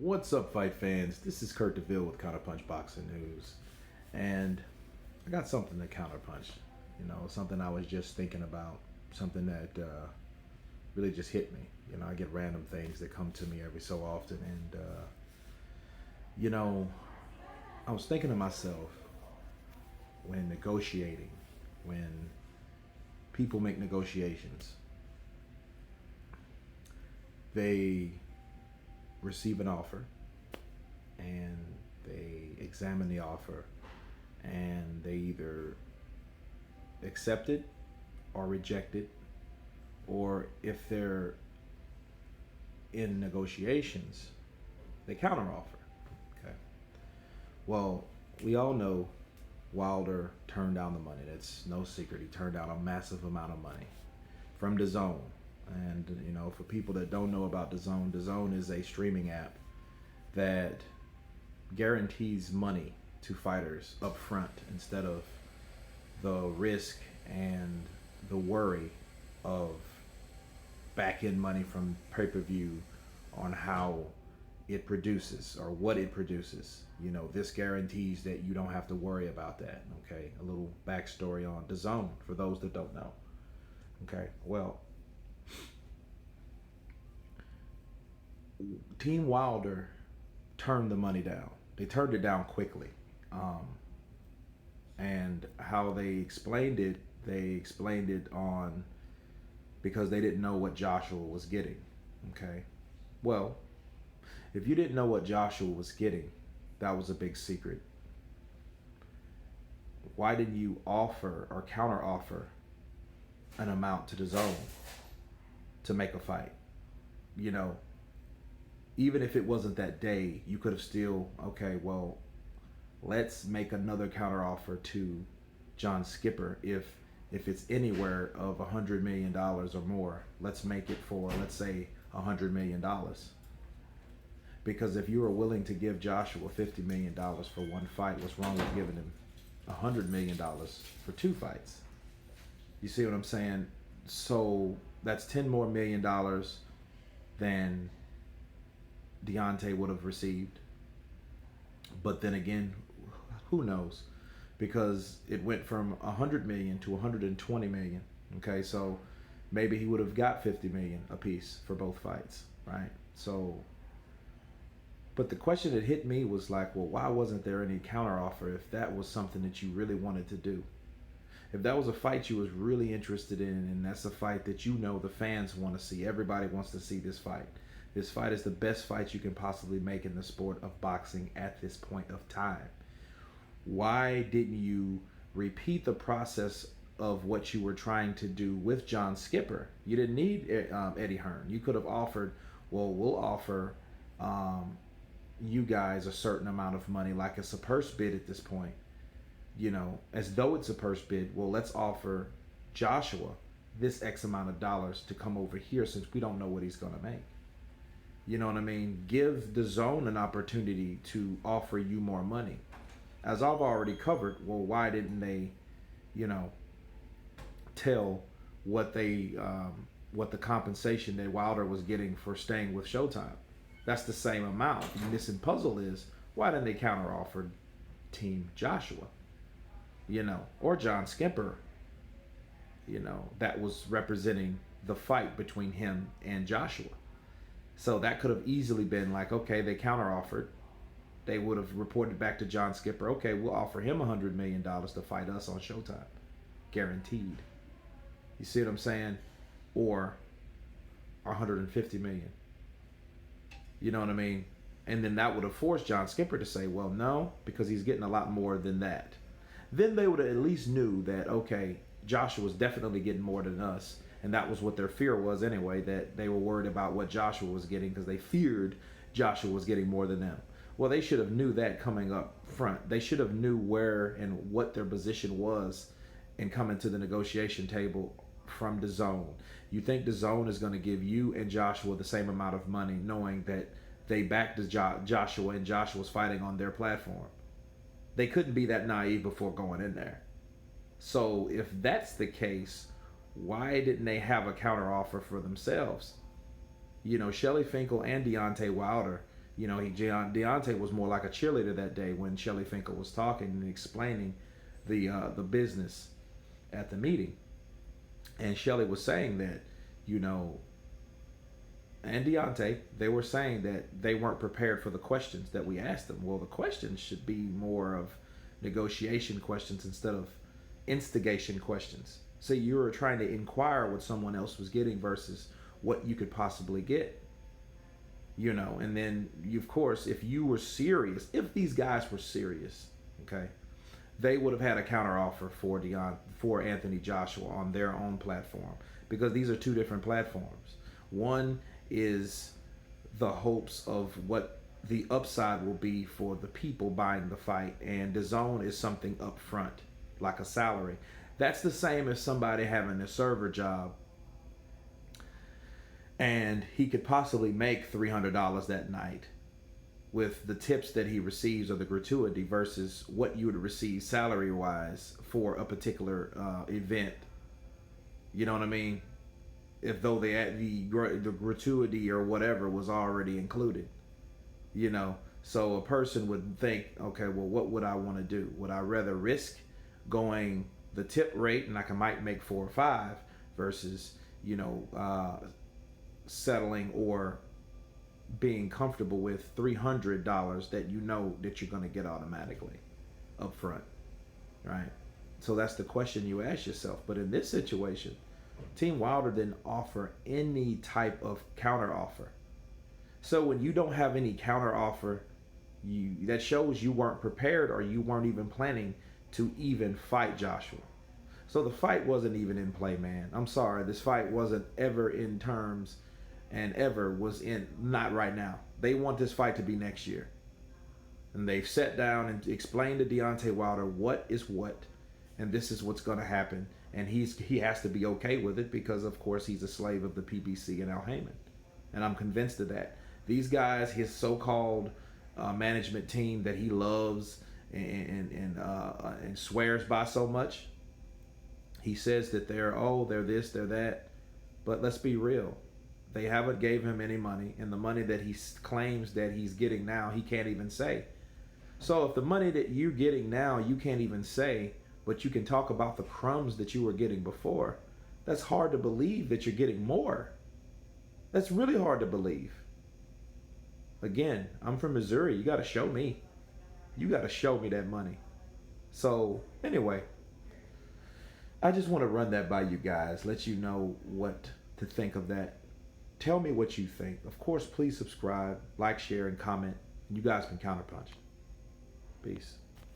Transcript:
What's up, fight fans? This is Kurt DeVille with Counterpunch Boxing News, and I got something to counterpunch. Something I was just thinking about, something that really just hit me. I get random things that come to me every so often, and I was thinking to myself when negotiating, when people make negotiations, they receive an offer and they examine the offer and they either accept it or reject it, or if they're in negotiations, they counteroffer. Okay. Well, we all know Wilder turned down the money. That's no secret. He turned down a massive amount of money from DAZN. And for people that don't know about DAZN, DAZN is a streaming app that guarantees money to fighters up front instead of the risk and the worry of back end money from pay-per-view on how it produces or what it produces. This guarantees that you don't have to worry about that. Okay, a little backstory on DAZN for those that don't know. Okay, well, Team Wilder turned the money down. They turned it down quickly. And how they explained it on because they didn't know what Joshua was getting. Okay. Well, if you didn't know what Joshua was getting, that was a big secret. Why didn't you offer or counter offer an amount to DAZN to make a fight? Even if it wasn't that day, you could have still, okay, well, let's make another counteroffer to John Skipper. If it's anywhere of $100 million or more, let's make it for, let's say, $100 million. Because if you are willing to give Joshua $50 million for one fight, what's wrong with giving him $100 million for two fights? You see what I'm saying? So that's $10 more million than Deontay would have received. But then again, who knows? Because it went from 100 million to 120 million. Okay, so maybe he would have got 50 million apiece for both fights, right? So, but the question that hit me was like, well, why wasn't there any counteroffer if that was something that you really wanted to do? If that was a fight you was really interested in, and that's a fight that the fans want to see, everybody wants to see this fight. This fight is the best fight you can possibly make in the sport of boxing at this point of time. Why didn't you repeat the process of what you were trying to do with John Skipper? You didn't need Eddie Hearn. You could have offered, well, we'll offer you guys a certain amount of money, like it's a purse bid at this point. As though it's a purse bid. Well, let's offer Joshua this X amount of dollars to come over here since we don't know what he's going to make. You know what I mean? Give DAZN an opportunity to offer you more money. As I've already covered, well, why didn't they, tell what the compensation that Wilder was getting for staying with Showtime? That's the same amount. The missing puzzle is, why didn't they counteroffer Team Joshua? Or John Skipper, that was representing the fight between him and Joshua. So that could have easily been like, okay, they counteroffered. They would have reported back to John Skipper, okay, we'll offer him $100 million to fight us on Showtime. Guaranteed. You see what I'm saying? Or $150 million. You know what I mean? And then that would have forced John Skipper to say, well, no, because he's getting a lot more than that. Then they would have at least knew that, okay, Joshua was definitely getting more than us. And that was what their fear was anyway, that they were worried about what Joshua was getting because they feared Joshua was getting more than them. Well, they should have knew that coming up front. They should have knew where and what their position was in coming to the negotiation table from DAZN. You think DAZN is going to give you and Joshua the same amount of money knowing that they backed Joshua and Joshua's fighting on their platform? They couldn't be that naive before going in there. So if that's the case, why didn't they have a counteroffer for themselves? Shelly Finkel and Deontay Wilder You know, Deontay was more like a cheerleader that day when Shelly Finkel was talking and explaining the business at the meeting. And Shelly was saying that, you know, and Deontay, they were saying that they weren't prepared for the questions that we asked them. Well, the questions should be more of negotiation questions instead of instigation questions. So you were trying to inquire what someone else was getting versus what you could possibly get. You know, and then you, of course, if you were serious, if these guys were serious, okay, they would have had a counter offer for Anthony Joshua on their own platform, because these are two different platforms. One is the hopes of what the upside will be for the people buying the fight, and the zone is something upfront, like a salary. That's the same as somebody having a server job and he could possibly make $300 that night with the tips that he receives or the gratuity versus what you would receive salary wise for a particular event. You know what I mean? If though the gratuity or whatever was already included, you know. So a person would think, okay, well, what would I want to do? Would I rather risk going the tip rate and I might make 4 or 5 versus, you know, settling or being comfortable with $300 that you know that you're going to get automatically up front, right? So that's the question you ask yourself. But in this situation, Team Wilder didn't offer any type of counter offer. So when you don't have any counter offer, that shows you weren't prepared or you weren't even planning to even fight Joshua. So the fight wasn't even in play, man. I'm sorry. This fight wasn't ever in terms and ever was in, not right now. They want this fight to be next year. And they've sat down and explained to Deontay Wilder what is what, and this is what's going to happen. And he has to be okay with it because, of course, he's a slave of the PBC and Al Heyman. And I'm convinced of that. These guys, his so-called management team that he loves and swears by so much, he says that they're this, they're that. But let's be real. They haven't gave him any money, and the money that he claims that he's getting now, he can't even say. So if the money that you're getting now, you can't even say, but you can talk about the crumbs that you were getting before, that's hard to believe that you're getting more. That's really hard to believe. Again, I'm from Missouri. You got to show me. You got to show me that money. So anyway, I just want to run that by you guys, let you know what to think of that. Tell me what you think. Of course, please subscribe, like, share, and comment. You guys can counterpunch. Peace.